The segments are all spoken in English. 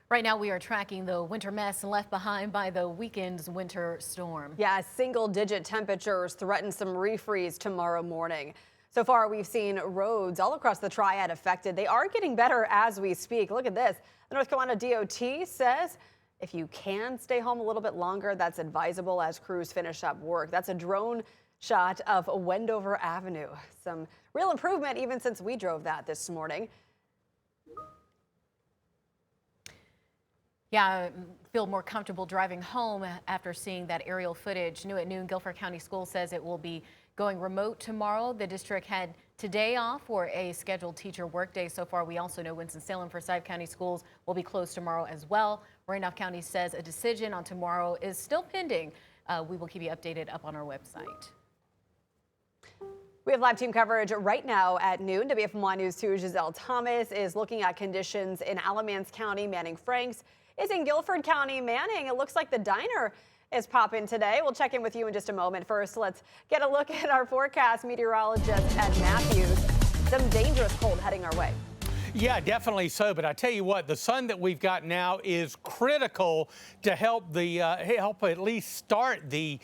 Right now, we are tracking the winter mess left behind by the weekend's winter storm. Yeah, single-digit temperatures threaten some refreeze tomorrow morning. So far, we've seen roads all across the Triad affected. They are getting better as we speak. Look at this. The North Carolina DOT says if you can stay home a little bit longer, that's advisable as crews finish up work. That's a drone shot of Wendover Avenue. Some real improvement even since we drove that this morning. Yeah, feel more comfortable driving home after seeing that aerial footage. New at noon, Guilford County School says it will be going remote tomorrow. The district had today off for a scheduled teacher workday. So far, we also know Winston-Salem, Forsyth County schools will be closed tomorrow as well. Randolph County says a decision on tomorrow is still pending. We will keep you updated up on our website. We have live team coverage right now at noon. WFMY News 2's Giselle Thomas is looking at conditions in Alamance County. Manning Franks is in Guilford County. Manning, it looks like the diner is popping today. We'll check in with you in just a moment. First, let's get a look at our forecast. Meteorologist Ed Matthews. Some dangerous cold heading our way. Yeah, definitely so. But I tell you what, the sun that we've got now is critical to help at least start the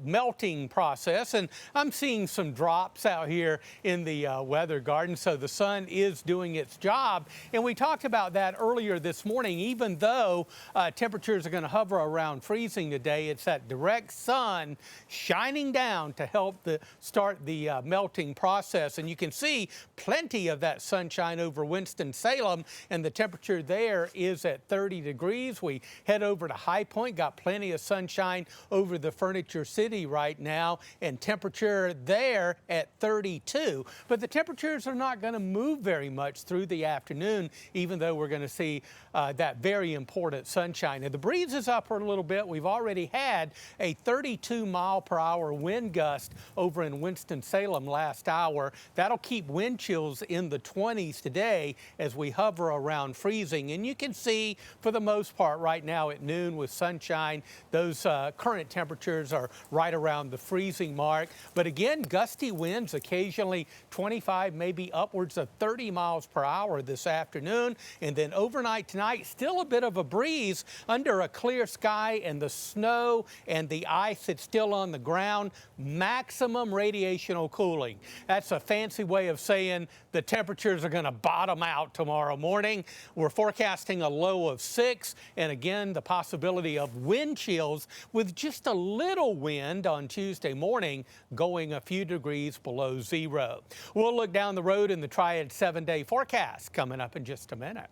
melting process. And I'm seeing some drops out here in the weather garden. So the sun is doing its job. And we talked about that earlier this morning. Even though temperatures are going to hover around freezing today, it's that direct sun shining down to help start the melting process. And you can see plenty of that sunshine over Winston-Salem, and the temperature there is at 30 degrees. We head over to High Point, got plenty of sunshine over the Furniture City right now, and temperature there at 32. But the temperatures are not going to move very much through the afternoon, even though we're going to see that very important sunshine. And the breeze is up a little bit. We've already had a 32-mile-per-hour wind gust over in Winston-Salem last hour. That'll keep wind chills in the 20s today as we hover around freezing. And you can see for the most part right now at noon with sunshine, those current temperatures are right around the freezing mark. But again, gusty winds, occasionally 25, maybe upwards of 30 miles per hour this afternoon. And then overnight tonight, still a bit of a breeze under a clear sky, and the snow and the ice that's still on the ground, maximum radiational cooling. That's a fancy way of saying the temperatures are going to bottom out tomorrow morning. We're forecasting a low of 6, and again, the possibility of wind chills with just a little wind on Tuesday morning, going a few degrees below 0. We'll look down the road in the Triad 7-day forecast coming up in just a minute.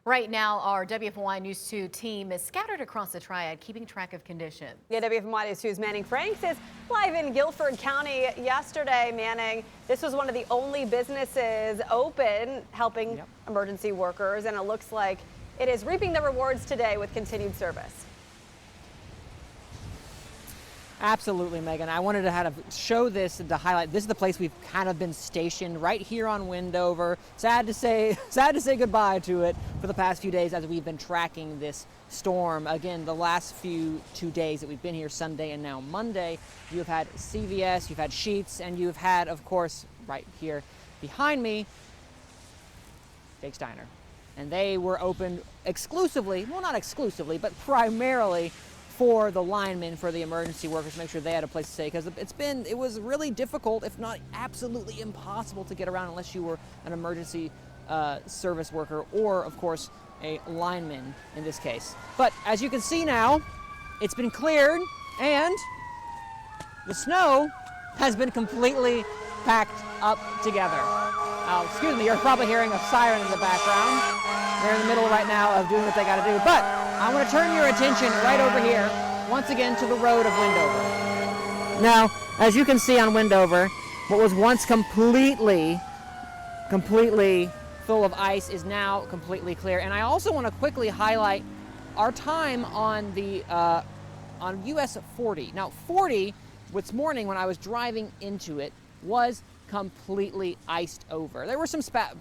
Right now, our WFMY News 2 team is scattered across the Triad, keeping track of conditions. Yeah, WFMY News 2's Manning Franks is live in Guilford County. Yesterday, Manning, this was one of the only businesses open helping emergency workers, and it looks like it is reaping the rewards today with continued service. Absolutely, Megan. I wanted to show this and to highlight. This is the place we've kind of been stationed right here on Wendover. Sad to say goodbye to it for the past few days as we've been tracking this storm. Again, the last 2 days that we've been here, Sunday and now Monday, you've had CVS, you've had Sheetz, and you've had, of course, right here behind me, Jake's Diner. And they were open exclusively, well, not exclusively, but primarily for the linemen, for the emergency workers, to make sure they had a place to stay, because it was really difficult, if not absolutely impossible, to get around unless you were an emergency service worker or, of course, a lineman in this case. But as you can see now, it's been cleared, and the snow has been completely packed up together. Excuse me, you're probably hearing a siren in the background. They're in the middle right now of doing what they got to do. But I want to turn your attention right over here, once again, to the road of Wendover. Now, as you can see on Wendover, what was once completely full of ice is now completely clear. And I also want to quickly highlight our time on the on US 40. Now, 40 this morning when I was driving into it was completely iced over. There were some spots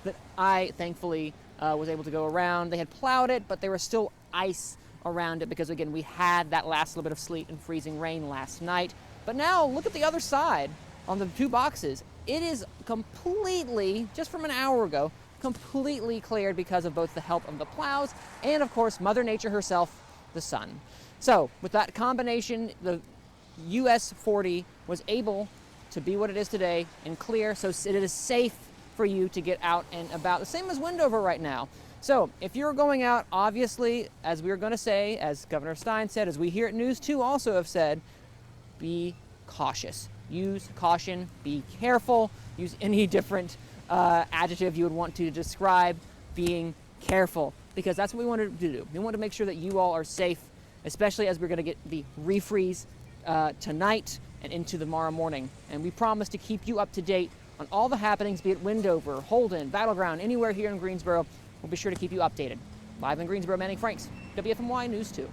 that I thankfully was able to go around. They had plowed it, but there was still ice around it because, again, we had that last little bit of sleet and freezing rain last night. But now look at the other side. on the 2 boxes, it is completely, just from an hour ago, completely cleared because of both the help of the plows and, of course, Mother Nature herself, the sun. So with that combination, the US 40 was able to be what it is today and clear, so it is safe for you to get out and about, the same as Wendover right now. So if you're going out, obviously, as we were going to say, as Governor Stein said, as we here at News 2 also have said, be cautious. Use caution, be careful, use any different adjective you would want to describe being careful, because that's what we wanted to do. We want to make sure that you all are safe, especially as we're going to get the refreeze tonight and into tomorrow morning. And we promise to keep you up to date on all the happenings, be it Wendover, Holden, Battleground, anywhere here in Greensboro. We'll be sure to keep you updated. Live in Greensboro, Manning Franks, WFMY News 2.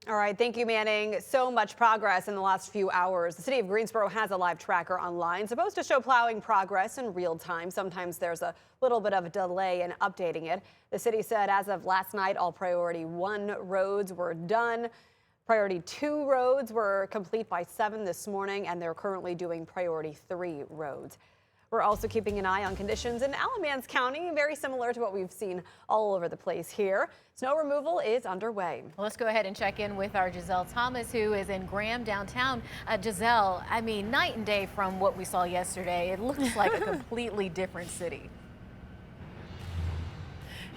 All right, thank you, Manning. So much progress in the last few hours. The city of Greensboro has a live tracker online supposed to show plowing progress in real time. Sometimes there's a little bit of a delay in updating it. The city said as of last night, all Priority 1 roads were done. Priority 2 roads were complete by 7 this morning, and they're currently doing Priority 3 roads. We're also keeping an eye on conditions in Alamance County, very similar to what we've seen all over the place here. Snow removal is underway. Well, let's go ahead and check in with our Giselle Thomas, who is in Graham downtown. Giselle, I mean, night and day from what we saw yesterday. It looks like a completely different city.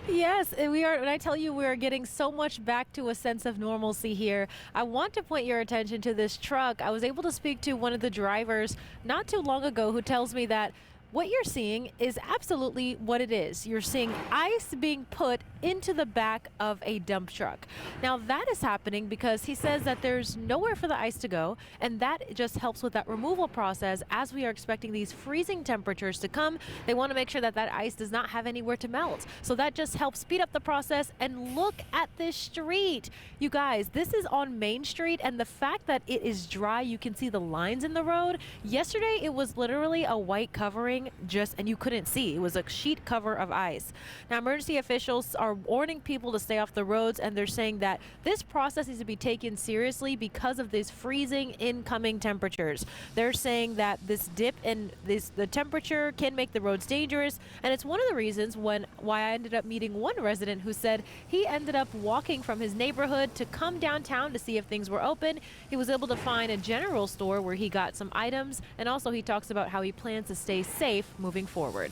Yes, we are. When I tell you we are getting so much back to a sense of normalcy here, I want to point your attention to this truck. I was able to speak to one of the drivers not too long ago who tells me that what you're seeing is absolutely what it is. You're seeing ice being put into the back of a dump truck. Now that is happening because he says that there's nowhere for the ice to go, and that just helps with that removal process. As we are expecting these freezing temperatures to come, they want to make sure that that ice does not have anywhere to melt. So that just helps speed up the process. And look at this street. You guys, this is on Main Street, and the fact that it is dry, you can see the lines in the road. Yesterday it was literally a white covering, and you couldn't see. It was a sheet cover of ice. Now emergency officials are warning people to stay off the roads, and they're saying that this process needs to be taken seriously because of these freezing incoming temperatures. They're saying that this dip in the temperature can make the roads dangerous, and it's one of the reasons why I ended up meeting one resident who said he ended up walking from his neighborhood to come downtown to see if things were open. He was able to find a general store where he got some items, and also he talks about how he plans to stay safe moving forward.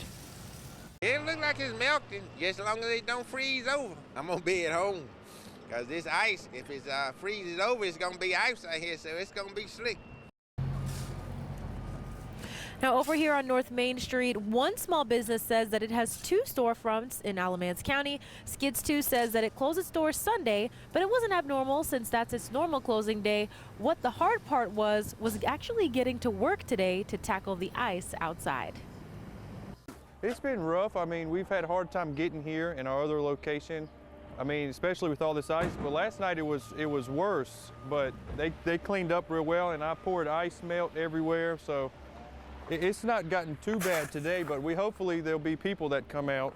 It looks like it's melting, just as long as it don't freeze over. I'm gonna be at home, because this ice, if it freezes over, it's gonna be ice out here, so it's gonna be slick. Now over here on North Main Street, one small business says that it has 2 storefronts in Alamance County. Skids 2 says that it closed its doors Sunday, but it wasn't abnormal since that's its normal closing day. What the hard part was actually getting to work today to tackle the ice outside. It's been rough. I mean, we've had a hard time getting here in our other location. I mean, especially with all this ice. But last night it was worse. But they cleaned up real well, and I poured ice melt everywhere. So it's not gotten too bad today. But hopefully there'll be people that come out.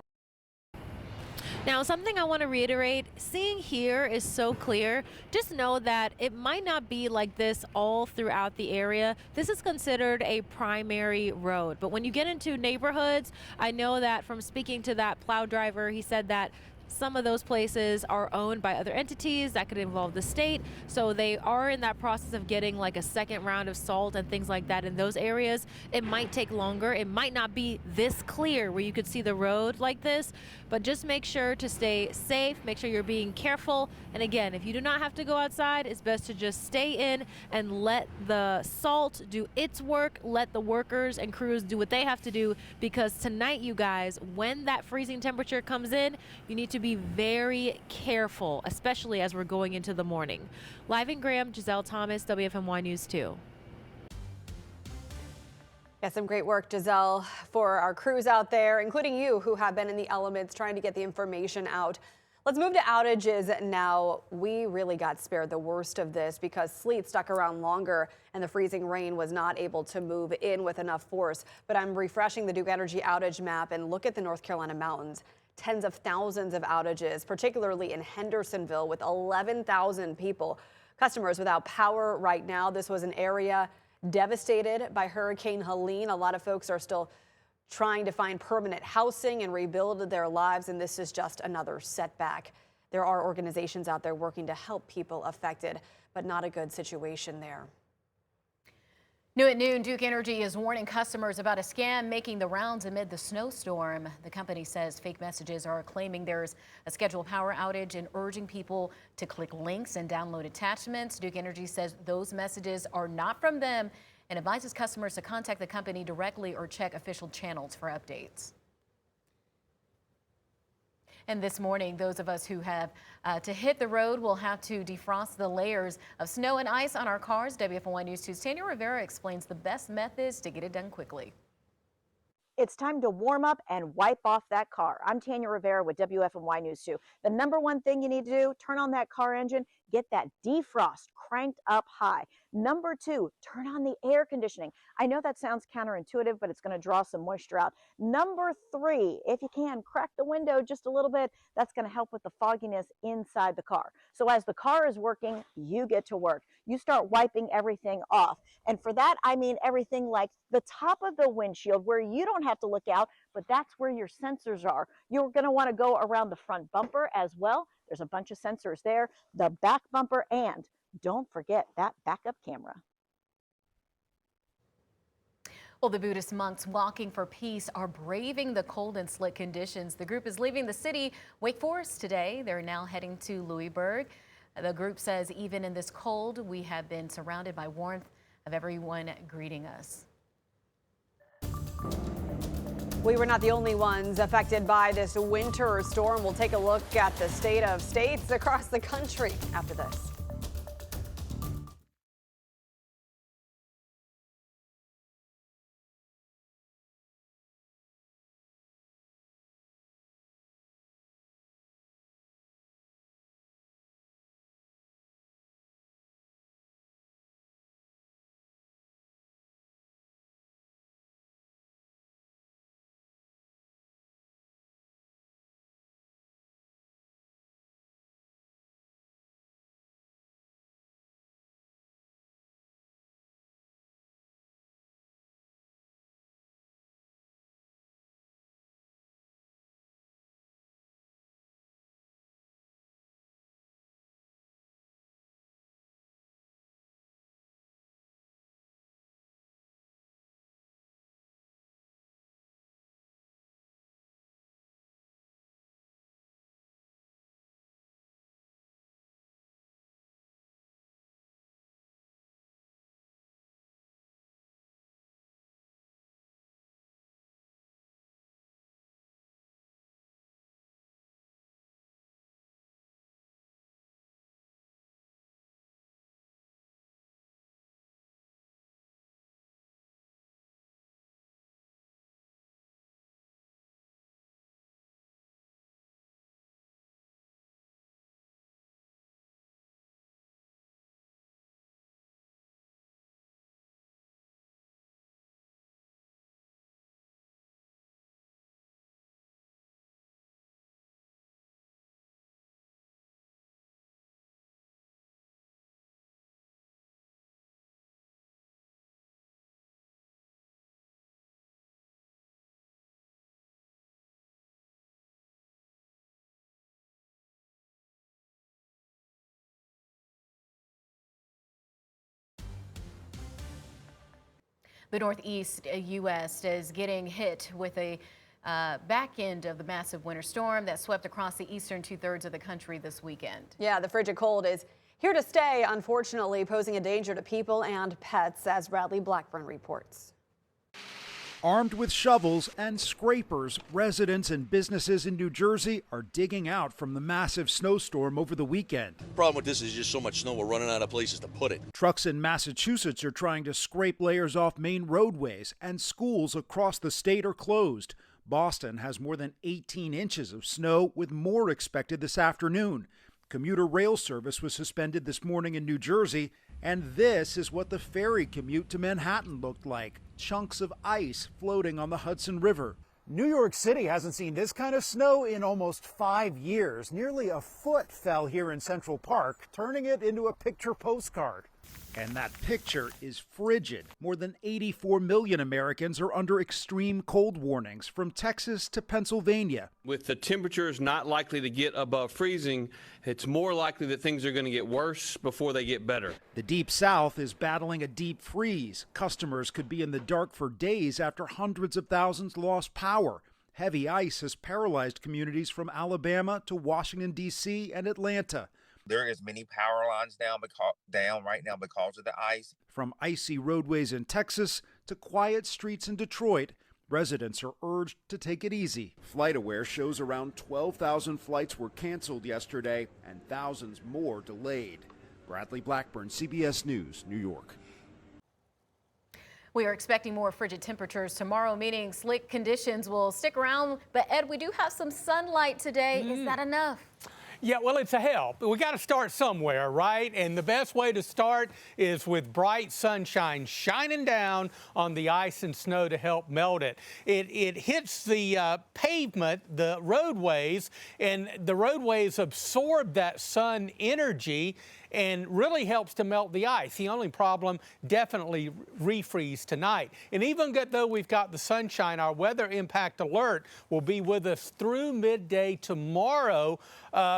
Now, something I want to reiterate, seeing here is so clear. Just know that it might not be like this all throughout the area. This is considered a primary road. But when you get into neighborhoods, I know that from speaking to that plow driver, he said that some of those places are owned by other entities that could involve the state. So they are in that process of getting like a second round of salt and things like that in those areas. It might take longer. It might not be this clear where you could see the road like this, but just make sure to stay safe. Make sure you're being careful. And again, if you do not have to go outside, it's best to just stay in and let the salt do its work. Let the workers and crews do what they have to do, because tonight, you guys, when that freezing temperature comes in, you need to be very careful, especially as we're going into the morning. Live in Graham, Giselle Thomas, WFMY News 2. Yeah, some great work, Giselle, for our crews out there, including you who have been in the elements trying to get the information out. Let's move to outages now. We really got spared the worst of this because sleet stuck around longer and the freezing rain was not able to move in with enough force. But I'm refreshing the Duke Energy outage map, and look at the North Carolina mountains. Tens of thousands of outages, particularly in Hendersonville with 11,000 people customers without power right now. This was an area devastated by Hurricane Helene. A lot of folks are still trying to find permanent housing and rebuild their lives, and this is just another setback. There are organizations out there working to help people affected, but not a good situation there. New at noon, Duke Energy is warning customers about a scam making the rounds amid the snowstorm. The company says fake messages are claiming there's a scheduled power outage and urging people to click links and download attachments. Duke Energy says those messages are not from them and advises customers to contact the company directly or check official channels for updates. And this morning, those of us who have to hit the road will have to defrost the layers of snow and ice on our cars. WFMY News 2's Tanya Rivera explains the best methods to get it done quickly. It's time to warm up and wipe off that car. I'm Tanya Rivera with WFMY News 2. The number one thing you need to do, turn on that car engine, get that defrost cranked up high. Number two, turn on the air conditioning. I know that sounds counterintuitive, but it's going to draw some moisture out. Number three, if you can, crack the window just a little bit. That's going to help with the fogginess inside the car. So as the car is working, you get to work. You start wiping everything off. And for that, I mean everything like the top of the windshield where you don't have to look out, but that's where your sensors are. You're going to want to go around the front bumper as well. There's a bunch of sensors there, the back bumper, and don't forget that backup camera. Well, the Buddhist monks walking for peace are braving the cold and slick conditions. The group is leaving the city, Wake Forest, today. They're now heading to Louisburg. The group says even in this cold, we have been surrounded by warmth of everyone greeting us. We were not the only ones affected by this winter storm. We'll take a look at the state of states across the country after this. The Northeast U.S. is getting hit with a back end of the massive winter storm that swept across the eastern two-thirds of the country this weekend. Yeah, the frigid cold is here to stay, unfortunately, posing a danger to people and pets, as Bradley Blackburn reports. Armed with shovels and scrapers, residents and businesses in New Jersey are digging out from the massive snowstorm over the weekend. The problem with this is just so much snow, we're running out of places to put it. Trucks in Massachusetts are trying to scrape layers off main roadways, and schools across the state are closed. Boston has more than 18 inches of snow, with more expected this afternoon. Commuter rail service was suspended this morning in New Jersey, and this is what the ferry commute to Manhattan looked like. Chunks of ice floating on the Hudson River. New York City hasn't seen this kind of snow in almost 5 years. Nearly a foot fell here in Central Park, turning it into a picture postcard. And that picture is frigid. More than 84 million Americans are under extreme cold warnings from Texas to Pennsylvania. With the temperatures not likely to get above freezing, it's more likely that things are going to get worse before they get better. The Deep South is battling a deep freeze. Customers could be in the dark for days after hundreds of thousands lost power. Heavy ice has paralyzed communities from Alabama to Washington, D.C. and Atlanta. There is many power lines down right now because of the ice. From icy roadways in Texas to quiet streets in Detroit, residents are urged to take it easy. FlightAware shows around 12,000 flights were canceled yesterday and thousands more delayed. Bradley Blackburn, CBS News, New York. We are expecting more frigid temperatures tomorrow, meaning slick conditions will stick around. But Ed, we do have some sunlight today. Is that enough? Yeah, well, it's a help. We got to start somewhere, right? And the best way to start is with bright sunshine shining down on the ice and snow to help melt it. It hits the pavement, the roadways, and the roadways absorb that sun energy and really helps to melt the ice. The only problem, definitely refreeze tonight. And even though we've got the sunshine, our weather impact alert will be with us through midday tomorrow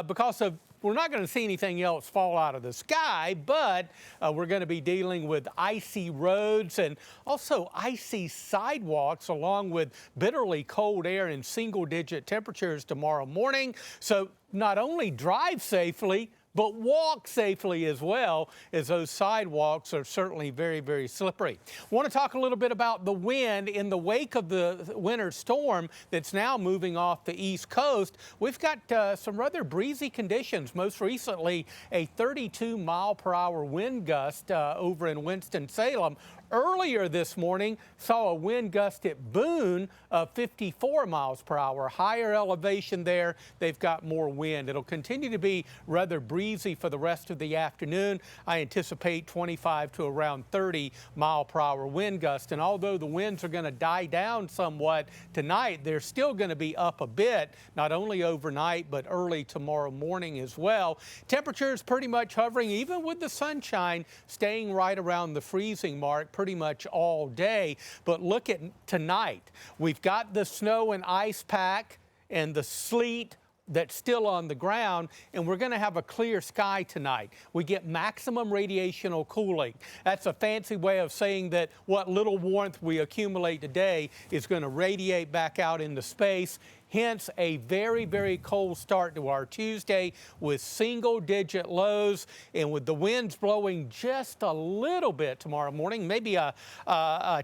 because of we're not going to see anything else fall out of the sky, but we're going to be dealing with icy roads and also icy sidewalks along with bitterly cold air and single-digit temperatures tomorrow morning. So not only drive safely, but walk safely as well, as those sidewalks are certainly very, very slippery. I want to talk a little bit about the wind in the wake of the winter storm that's now moving off the East Coast. We've got some rather breezy conditions. Most recently, a 32-mile-per-hour wind gust over in Winston-Salem. Earlier this morning, saw a wind gust at Boone of 54 miles per hour. Higher elevation there, they've got more wind. It'll continue to be rather breezy for the rest of the afternoon. I anticipate 25 to around 30 mile per hour wind gust. And although the winds are going to die down somewhat tonight, they're still going to be up a bit, not only overnight, but early tomorrow morning as well. Temperatures pretty much hovering, even with the sunshine, staying right around the freezing mark pretty much all day. But look at tonight. We've got the snow and ice pack and the sleet that's still on the ground, and we're going to have a clear sky tonight. We get maximum radiational cooling. That's a fancy way of saying that what little warmth we accumulate today is going to radiate back out into space. Hence, a very, very cold start to our Tuesday with single-digit lows and with the winds blowing just a little bit tomorrow morning, maybe a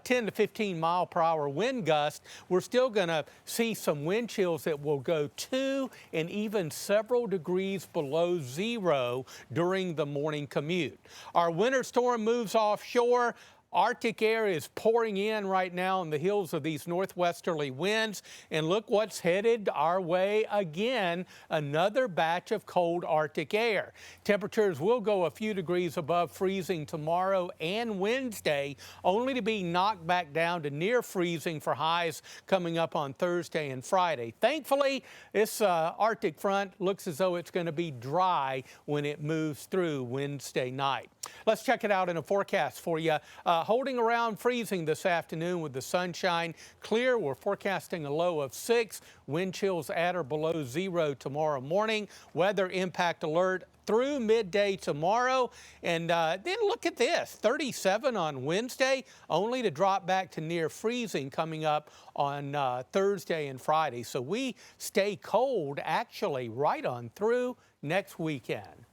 10 to 15 mile per hour wind gust. We're still going to see some wind chills that will go 2 and even several degrees below zero during the morning commute. Our winter storm moves offshore. Arctic air is pouring in right now on the heels of these northwesterly winds. And look what's headed our way again, another batch of cold Arctic air. Temperatures will go a few degrees above freezing tomorrow and Wednesday, only to be knocked back down to near freezing for highs coming up on Thursday and Friday. Thankfully, this Arctic front looks as though it's going to be dry when it moves through Wednesday night. Let's check it out in a forecast for you. Holding around freezing this afternoon with the sunshine clear. We're forecasting a low of 6. Wind chills at or below zero tomorrow morning. Weather impact alert through midday tomorrow. And then look at this, 37 on Wednesday, only to drop back to near freezing coming up on Thursday and Friday. So we stay cold actually right on through next weekend.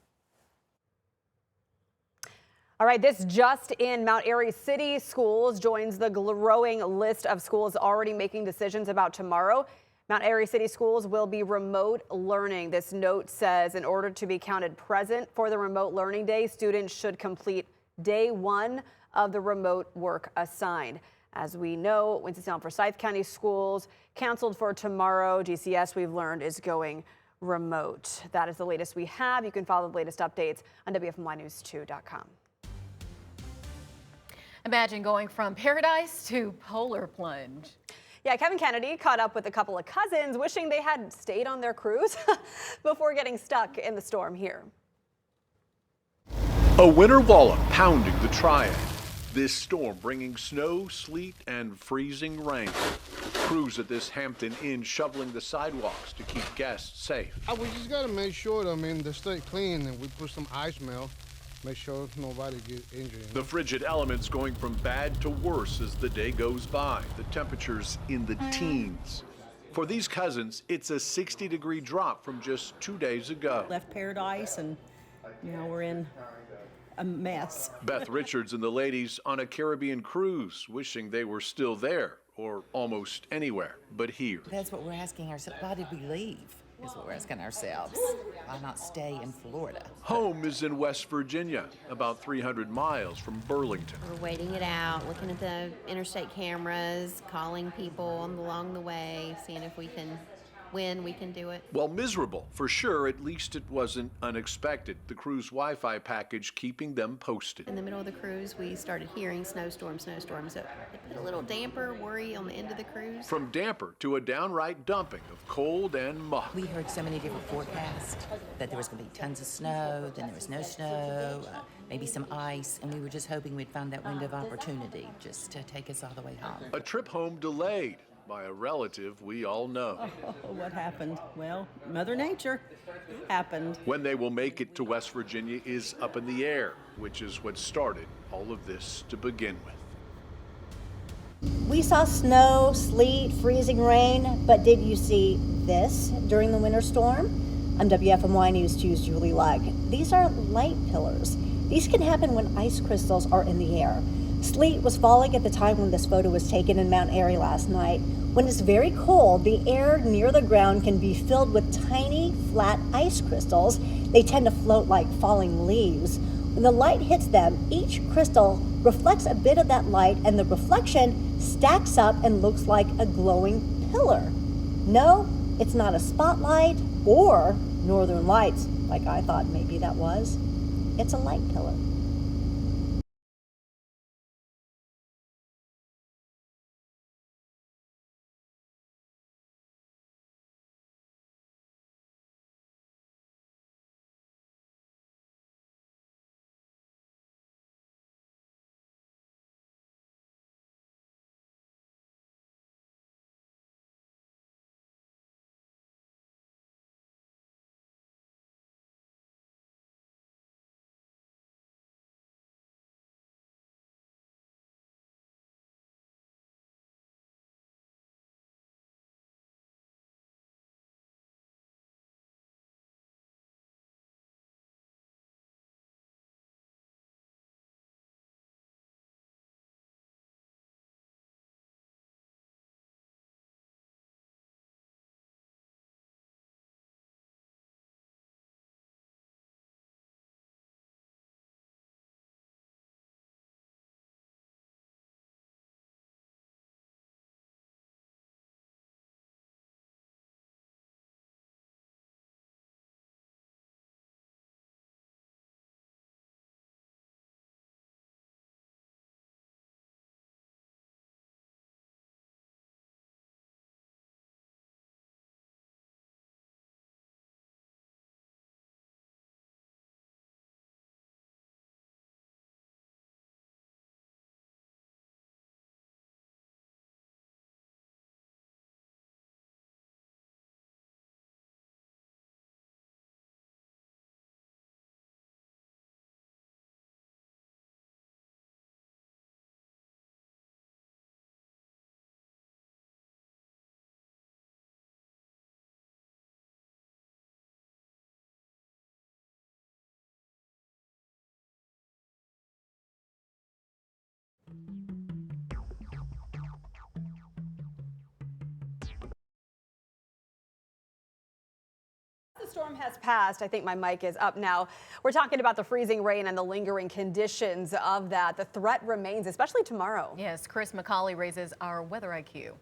All right, this just in, Mount Airy City Schools joins the growing list of schools already making decisions about tomorrow. Mount Airy City Schools will be remote learning. This note says in order to be counted present for the remote learning day, students should complete day 1 of the remote work assigned. As we know, Winston-Salem Forsyth County Schools canceled for tomorrow. GCS, we've learned, is going remote. That is the latest we have. You can follow the latest updates on WFMYnews2.com. Imagine going from paradise to polar plunge. Yeah, Kevin Kennedy caught up with a couple of cousins wishing they had stayed on their cruise before getting stuck in the storm here. A winter wallop pounding the Triad. This storm bringing snow, sleet, and freezing rain. Crews at this Hampton Inn shoveling the sidewalks to keep guests safe. We just got to make sure, they stay clean, and we put some ice melt, make sure nobody gets injured. The frigid elements going from bad to worse as the day goes by. The temperatures in the teens. For these cousins, it's a 60-degree drop from just 2 days ago. Left paradise, and now we're in a mess. Beth Richards and the ladies on a Caribbean cruise, wishing they were still there or almost anywhere but here. That's what we're asking ourselves. Why did we leave? Is what we're asking ourselves. Why not stay in Florida? Home is in West Virginia, about 300 miles from Burlington. We're waiting it out, looking at the interstate cameras, calling people along the way, seeing if we can when we can do it. Well, miserable, for sure. At least it wasn't unexpected. The cruise Wi-Fi package keeping them posted. In the middle of the cruise, we started hearing snowstorms. So it put a little damper worry on the end of the cruise. From damper to a downright dumping of cold and muck. We heard so many different forecasts that there was going to be tons of snow, then there was no snow, maybe some ice, and we were just hoping we'd find that window of opportunity just to take us all the way home. A trip home delayed by a relative we all know. Oh, what happened? Well, Mother Nature happened. When they will make it to West Virginia is up in the air, which is what started all of this to begin with. We saw snow, sleet, freezing rain, but did you see this during the winter storm? I'm WFMY News 2's Julie Legg. These are light pillars. These can happen when ice crystals are in the air. Sleet was falling at the time when this photo was taken in Mount Airy last night. When it's very cold, the air near the ground can be filled with tiny, flat ice crystals. They tend to float like falling leaves. When the light hits them, each crystal reflects a bit of that light, and the reflection stacks up and looks like a glowing pillar. No, it's not a spotlight or northern lights, like I thought maybe that was. It's a light pillar. The storm has passed. I think my mic is up now. We're talking about the freezing rain and the lingering conditions of that. The threat remains, especially tomorrow. Yes, Chris McCauley raises our weather IQ.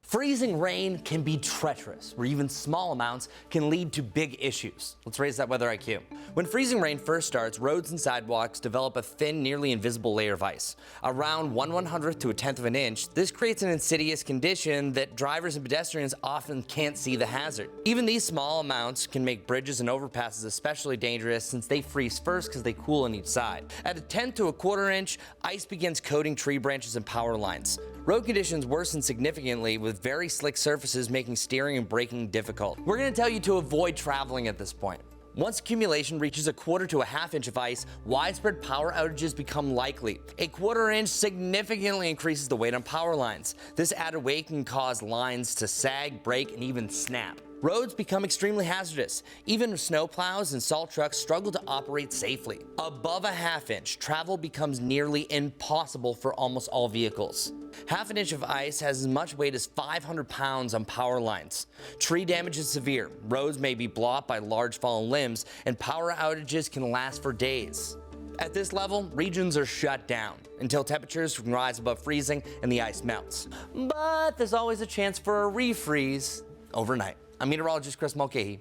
Freezing rain can be treacherous, where even small amounts can lead to big issues. Let's raise that weather IQ. When freezing rain first starts, roads and sidewalks develop a thin, nearly invisible layer of ice. Around 1/100th to 1/10 of an inch, this creates an insidious condition that drivers and pedestrians often can't see the hazard. Even these small amounts can make bridges and overpasses especially dangerous since they freeze first because they cool on each side. At 1/10 to 1/4 inch, ice begins coating tree branches and power lines. Road conditions worsen significantly with very slick surfaces making steering and braking difficult. We're going to tell you to avoid traveling at this point. Once accumulation reaches 1/4 to 1/2 inch of ice, widespread power outages become likely. 1/4 inch significantly increases the weight on power lines. This added weight can cause lines to sag, break, and even snap. Roads become extremely hazardous. Even snow plows and salt trucks struggle to operate safely. Above 1/2 inch, travel becomes nearly impossible for almost all vehicles. 1/2 inch of ice has as much weight as 500 pounds on power lines. Tree damage is severe. Roads may be blocked by large fallen limbs, and power outages can last for days. At this level, regions are shut down until temperatures can rise above freezing and the ice melts. But there's always a chance for a refreeze overnight. I'm meteorologist Chris Mulcahy.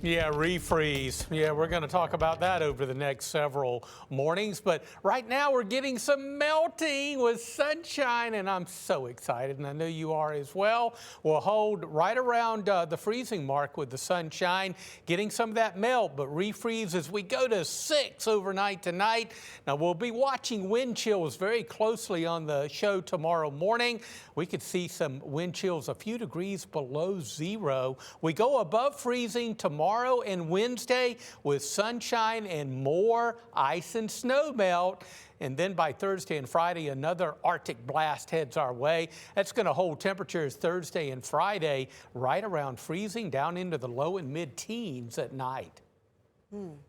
Yeah, refreeze. Yeah, we're going to talk about that over the next several mornings. But right now we're getting some melting with sunshine, and I'm so excited, and I know you are as well. We'll hold right around the freezing mark with the sunshine, getting some of that melt, but refreeze as we go to 6 overnight tonight. Now, we'll be watching wind chills very closely on the show tomorrow morning. We could see some wind chills a few degrees below zero. We go above freezing tomorrow and Wednesday with sunshine and more ice and snow melt. And then by Thursday and Friday, another Arctic blast heads our way. That's going to hold temperatures Thursday and Friday right around freezing down into the low and mid-teens at night.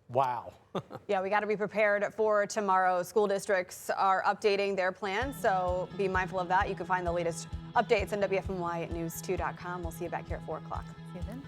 Wow. Yeah, we got to be prepared for tomorrow. School districts are updating their plans, so be mindful of that. You can find the latest updates on WFMY at news2.com. We'll see you back here at 4 o'clock. See you then.